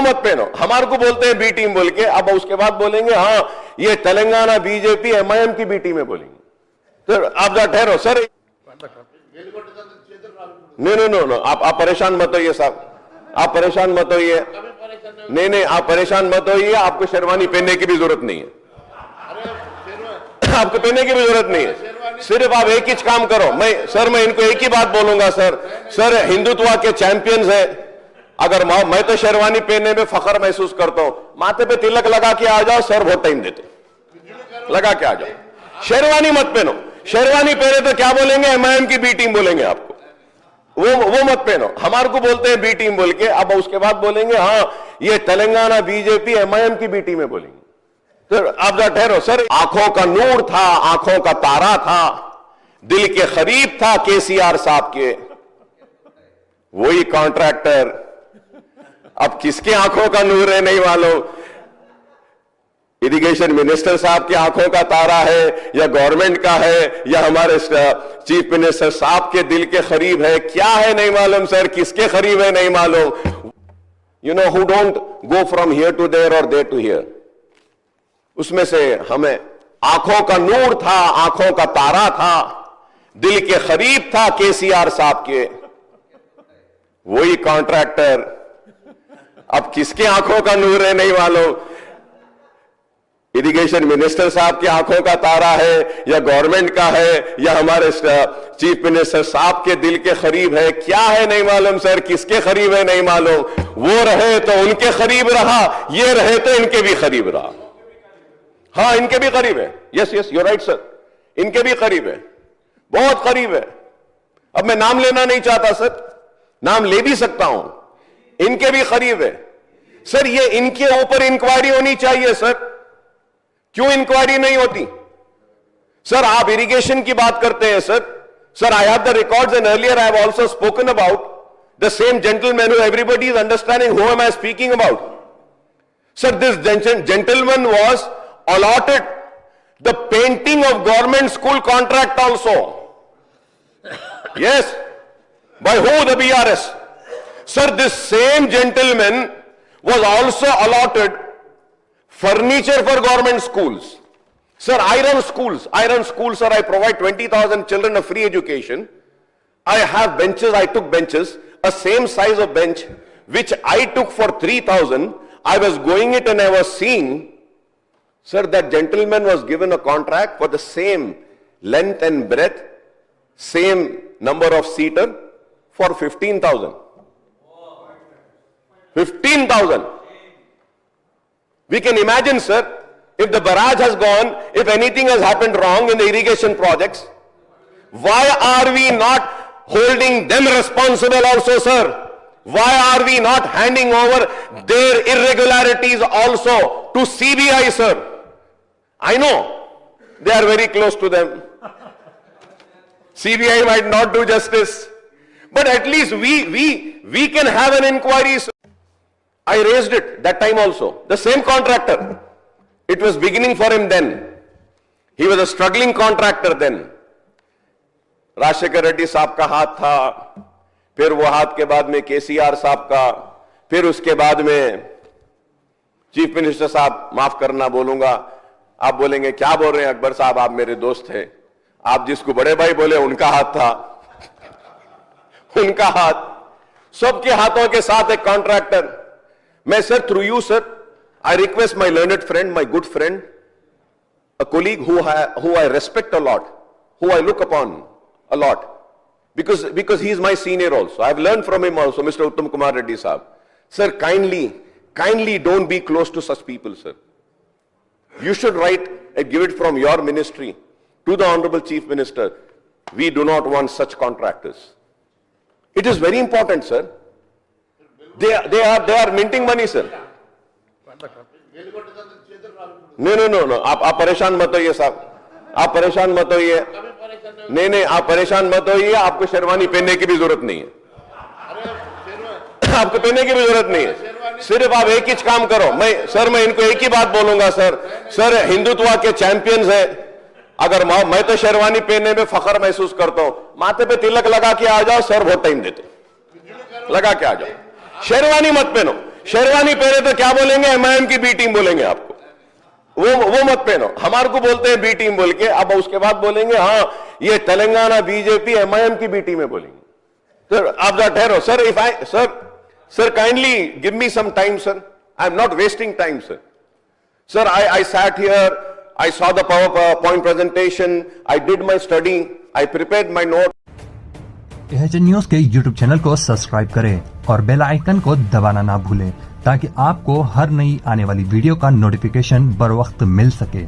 वो मत पहनो। हमारे को बोलते हैं बी टीम बोल के, अब उसके बाद बोलेंगे हाँ ये तेलंगाना बीजेपी एमआईएम की बी टीम है बोलेंगे। तो आप जरा ठहरो सर, नो, आप परेशान मत होइए साहब, आप परेशान मत होइए। नहीं, आप परेशान मत होइए, आपको शेरवानी पहनने की भी जरूरत नहीं है, आपको पहनने की भी जरूरत नहीं है। सिर्फ आप एक ही काम करो। मैं इनको एक ही बात बोलूंगा सर हिंदुत्व के चैंपियंस है। अगर मैं तो शेरवानी पहनने में फख्र महसूस करता हूं, माथे पे तिलक लगा के आ जाओ सर, बहुत टाइम देते, लगा के आ जाओ। शेरवानी मत पहनो, शेरवानी पहने तो क्या बोलेंगे, एमआईएम की बी टीम बोलेंगे आपको। वो मत पहनो। हमारे को बोलते हैं बी टीम बोल के, अब उसके बाद बोलेंगे हाँ ये तेलंगाना बीजेपी एमआईएम की बी टीम है बोलेंगे। तो आप जरा ठहरो सर। आंखों का नूर था, आंखों का तारा था, दिल के करीब था केसीआर साहब के, वही कॉन्ट्रैक्टर अब किसके आंखों का नूर है नहीं मालूम। इरिगेशन मिनिस्टर साहब की आंखों का तारा है या गवर्नमेंट का है या हमारे चीफ मिनिस्टर साहब के दिल के करीब है, क्या है नहीं मालूम सर, किसके करीब है नहीं मालूम। You know who don't go from here to there और देयर टू हियर, उसमें से हमें आंखों का नूर था, आंखों का तारा था, दिल के करीब था केसीआर साहब के, वही कॉन्ट्रैक्टर अब किसके आंखों का नूर है नहीं मालूम। इरिगेशन मिनिस्टर साहब की आंखों का तारा है या गवर्नमेंट का है या हमारे चीफ मिनिस्टर साहब के दिल के करीब है, क्या है नहीं मालूम सर, किसके करीब है नहीं मालूम। वो रहे तो उनके करीब रहा, ये रहे तो इनके भी करीब रहा। हाँ इनके भी करीब है, यस यू राइट सर, इनके भी करीब है, बहुत करीब है। अब मैं नाम लेना नहीं चाहता सर, नाम ले भी सकता हूं, इनके भी करीब है सर। ये इनके ऊपर इंक्वायरी होनी चाहिए सर, क्यों इंक्वायरी नहीं होती सर? आप इरिगेशन की बात करते हैं sir I have the records and earlier I have also spoken about the same gentleman who everybody is understanding who am I speaking about. Sir this gentleman was allotted the painting of government school contract also. Yes, by who? The BRS. Sir, this same gentleman was also allotted furniture for government schools. Sir, I run schools, sir. I provide 20,000 children a free education. I have benches, I took benches, a same size of bench, which I took for 3,000. I was going it and I was seeing, sir, that gentleman was given a contract for the same length and breadth, same number of seater for 15,000. 15,000. We can imagine, sir, if the barrage has gone, if anything has happened wrong in the irrigation projects, why are we not holding them responsible also, sir? Why are we not handing over their irregularities also to CBI, sir? I know they are very close to them. CBI might not do justice, but at least we can have an inquiry. I raised it that time also. The same contractor. It was beginning for him then. He was a struggling contractor then. Rajasekhar Reddy साहब का हाथ था, फिर वो हाथ के बाद में केसीआर साहब का, फिर उसके बाद में चीफ मिनिस्टर साहब, माफ करना बोलूंगा, आप बोलेंगे क्या बोल रहे हैं अकबर साहब, आप मेरे दोस्त हैं, आप जिसको बड़े भाई बोले उनका हाथ था, उनका हाथ, सबके हाथों के साथ एक कॉन्ट्रैक्टर। मैं sir through you sir, I request my learned friend, my good friend, a colleague who I respect a lot, who I look upon a lot, because he is my senior also. I have learned from him also, Mr. Uttam Kumar Reddy Sahab. Sir, kindly don't be close to such people, sir. You should write and give it from your ministry to the Honorable Chief Minister. We do not want such contractors. It is very important, sir. They are minting money, sir. No. आप परेशान मत होइए साहब, आप परेशान मत होइए। नहीं, आप परेशान मत होइए, आपको शेरवानी पहनने की भी जरूरत नहीं है, आपको पहनने की भी जरूरत नहीं है। सिर्फ आप एक ही काम करो। मैं इनको एक ही बात बोलूंगा सर हिंदुत्व के चैंपियंस है। अगर मैं तो शेरवानी पहनने में फख्र महसूस करता हूं, माथे पे तिलक लगा के आ जाओ सर, बहुत टाइम देते, लगा के आ जाओ। शेरवानी मत पहनो, शेरवानी पहने तो क्या बोलेंगे, एमआईएम की बी टीम बोलेंगे आपको, वो मत पहनो। हमारे को बोलते हैं बी टीम बोल के, अब उसके बाद बोलेंगे हाँ ये तेलंगाना बीजेपी एमआईएम की बी टीम है बोलेंगे। सर आप जरा ठहरो sir, if I sir kindly give me some time sir, I am not wasting time sir. Sir, I sat here, I saw the PowerPoint presentation, I did my study, I prepared my note. AHN news के YouTube channel को subscribe करें और bell icon को दबाना ना भूलें ताकि आपको हर नई आने वाली वीडियो का नोटिफिकेशन बर वक्त मिल सके।